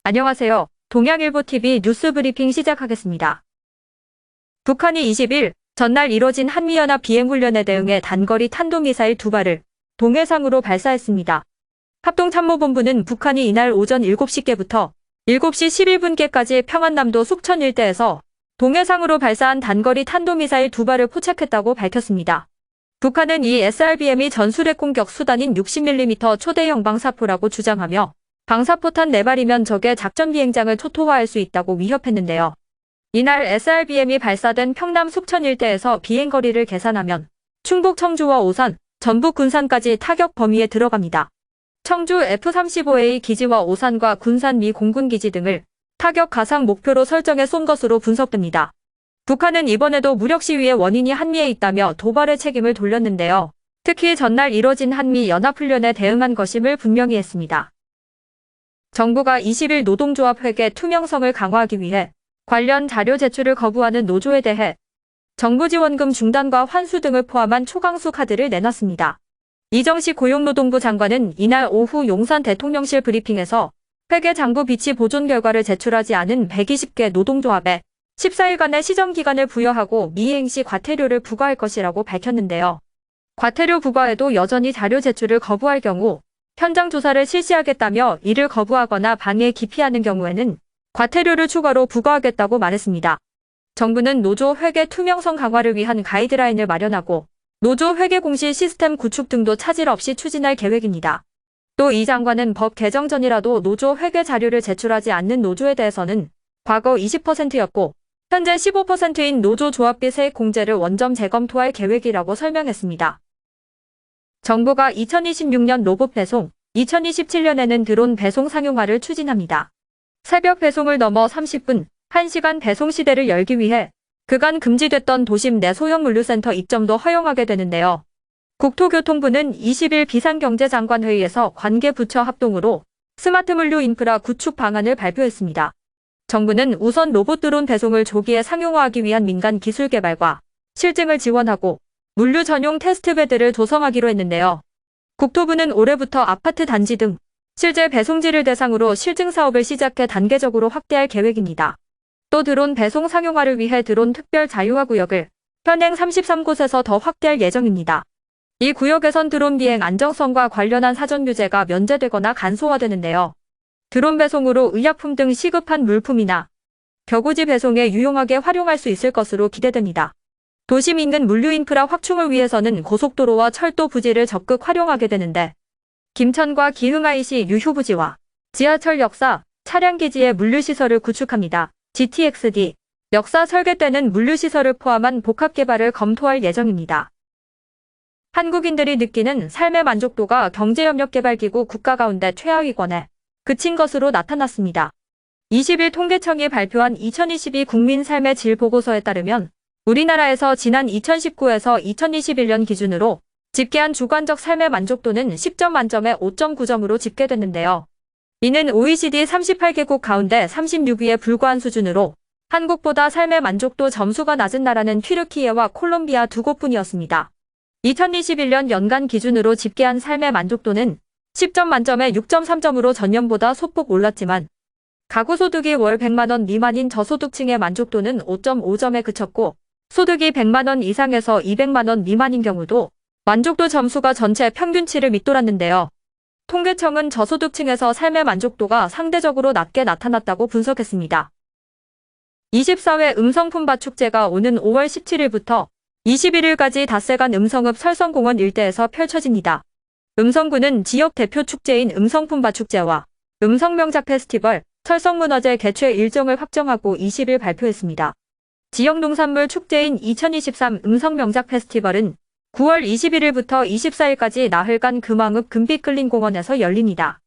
안녕하세요. 동양일보TV 뉴스 브리핑 시작하겠습니다. 북한이 20일 전날 이뤄진 한미연합 비행훈련에 대응해 단거리 탄도미사일 2발을 동해상으로 발사했습니다. 합동참모본부는 북한이 이날 오전 7시께부터 7시 11분께까지 평안남도 숙천 일대에서 동해상으로 발사한 단거리 탄도미사일 2발을 포착했다고 밝혔습니다. 북한은 이 SRBM이 전술핵 공격 수단인 60mm 초대형 방사포라고 주장하며 방사포탄 4발이면 적의 작전 비행장을 초토화할 수 있다고 위협했는데요. 이날 SRBM이 발사된 평남 숙천 일대에서 비행거리를 계산하면 충북 청주와 오산, 전북 군산까지 타격 범위에 들어갑니다. 청주 F-35A 기지와 오산과 군산 미 공군기지 등을 타격 가상 목표로 설정해 쏜 것으로 분석됩니다. 북한은 이번에도 무력 시위의 원인이 한미에 있다며 도발의 책임을 돌렸는데요. 특히 전날 이뤄진 한미 연합훈련에 대응한 것임을 분명히 했습니다. 정부가 20일 노동조합 회계 투명성을 강화하기 위해 관련 자료 제출을 거부하는 노조에 대해 정부 지원금 중단과 환수 등을 포함한 초강수 카드를 내놨습니다. 이정식 고용노동부 장관은 이날 오후 용산 대통령실 브리핑에서 회계 장부 비치 보존 결과를 제출하지 않은 120개 노동조합에 14일간의 시정기간을 부여하고 미이행 시 과태료를 부과할 것이라고 밝혔는데요. 과태료 부과에도 여전히 자료 제출을 거부할 경우 현장 조사를 실시하겠다며 이를 거부하거나 방해 기피하는 경우에는 과태료를 추가로 부과하겠다고 말했습니다. 정부는 노조 회계 투명성 강화를 위한 가이드라인을 마련하고 노조 회계 공시 시스템 구축 등도 차질 없이 추진할 계획입니다. 또 이 장관은 법 개정 전이라도 노조 회계 자료를 제출하지 않는 노조에 대해서는 과거 20%였고 현재 15%인 노조 조합비 세액 공제를 원점 재검토할 계획이라고 설명했습니다. 정부가 2026년 로봇 배송, 2027년에는 드론 배송 상용화를 추진합니다. 새벽 배송을 넘어 30분, 1시간 배송 시대를 열기 위해 그간 금지됐던 도심 내 소형 물류센터 입점도 허용하게 되는데요. 국토교통부는 20일 비상경제장관회의에서 관계부처 합동으로 스마트 물류 인프라 구축 방안을 발표했습니다. 정부는 우선 로봇 드론 배송을 조기에 상용화하기 위한 민간 기술 개발과 실증을 지원하고 물류 전용 테스트베드를 조성하기로 했는데요. 국토부는 올해부터 아파트 단지 등 실제 배송지를 대상으로 실증 사업을 시작해 단계적으로 확대할 계획입니다. 또 드론 배송 상용화를 위해 드론 특별 자유화 구역을 현행 33곳에서 더 확대할 예정입니다. 이 구역에선 드론 비행 안정성과 관련한 사전 규제가 면제되거나 간소화되는데요. 드론 배송으로 의약품 등 시급한 물품이나 벼구지 배송에 유용하게 활용할 수 있을 것으로 기대됩니다. 도심 인근 물류 인프라 확충을 위해서는 고속도로와 철도 부지를 적극 활용하게 되는데 김천과 기흥 IC 유휴 부지와 지하철 역사, 차량기지에 물류시설을 구축합니다. GTX-D 역사 설계 때는 물류시설을 포함한 복합개발을 검토할 예정입니다. 한국인들이 느끼는 삶의 만족도가 경제협력개발기구 국가 가운데 최하위권에 그친 것으로 나타났습니다. 20일 통계청이 발표한 2022 국민 삶의 질 보고서에 따르면 우리나라에서 지난 2019에서 2021년 기준으로 집계한 주관적 삶의 만족도는 10점 만점에 5.9점으로 집계됐는데요. 이는 OECD 38개국 가운데 36위에 불과한 수준으로 한국보다 삶의 만족도 점수가 낮은 나라는 튀르키예와 콜롬비아 2곳뿐이었습니다. 2021년 연간 기준으로 집계한 삶의 만족도는 10점 만점에 6.3점으로 전년보다 소폭 올랐지만 가구 소득이 월 100만원 미만인 저소득층의 만족도는 5.5점에 그쳤고 소득이 100만원 이상에서 200만원 미만인 경우도 만족도 점수가 전체 평균치를 밑돌았는데요. 통계청은 저소득층에서 삶의 만족도가 상대적으로 낮게 나타났다고 분석했습니다. 24회 음성품바축제가 오는 5월 17일부터 21일까지 닷새간 음성읍 설성공원 일대에서 펼쳐집니다. 음성구는 지역 대표 축제인 음성품바축제와 음성명작 페스티벌, 설성문화제 개최 일정을 확정하고 20일 발표했습니다. 지역 농산물 축제인 2023 음성명작 페스티벌은 9월 21일부터 24일까지 나흘간 금왕읍 금빛끌린공원에서 열립니다.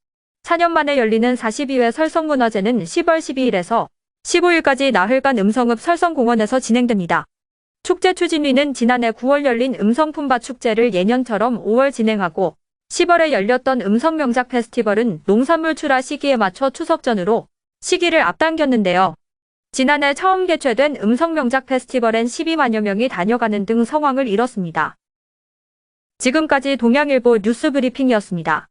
4년 만에 열리는 42회 설성문화제는 10월 12일에서 15일까지 나흘간 음성읍 설성공원에서 진행됩니다. 축제 추진위는 지난해 9월 열린 음성품바 축제를 예년처럼 5월 진행하고 10월에 열렸던 음성명작 페스티벌은 농산물 출하 시기에 맞춰 추석 전으로 시기를 앞당겼는데요. 지난해 처음 개최된 음성명작 페스티벌엔 12만여 명이 다녀가는 등 성황을 이뤘습니다. 지금까지 동양일보 뉴스 브리핑이었습니다.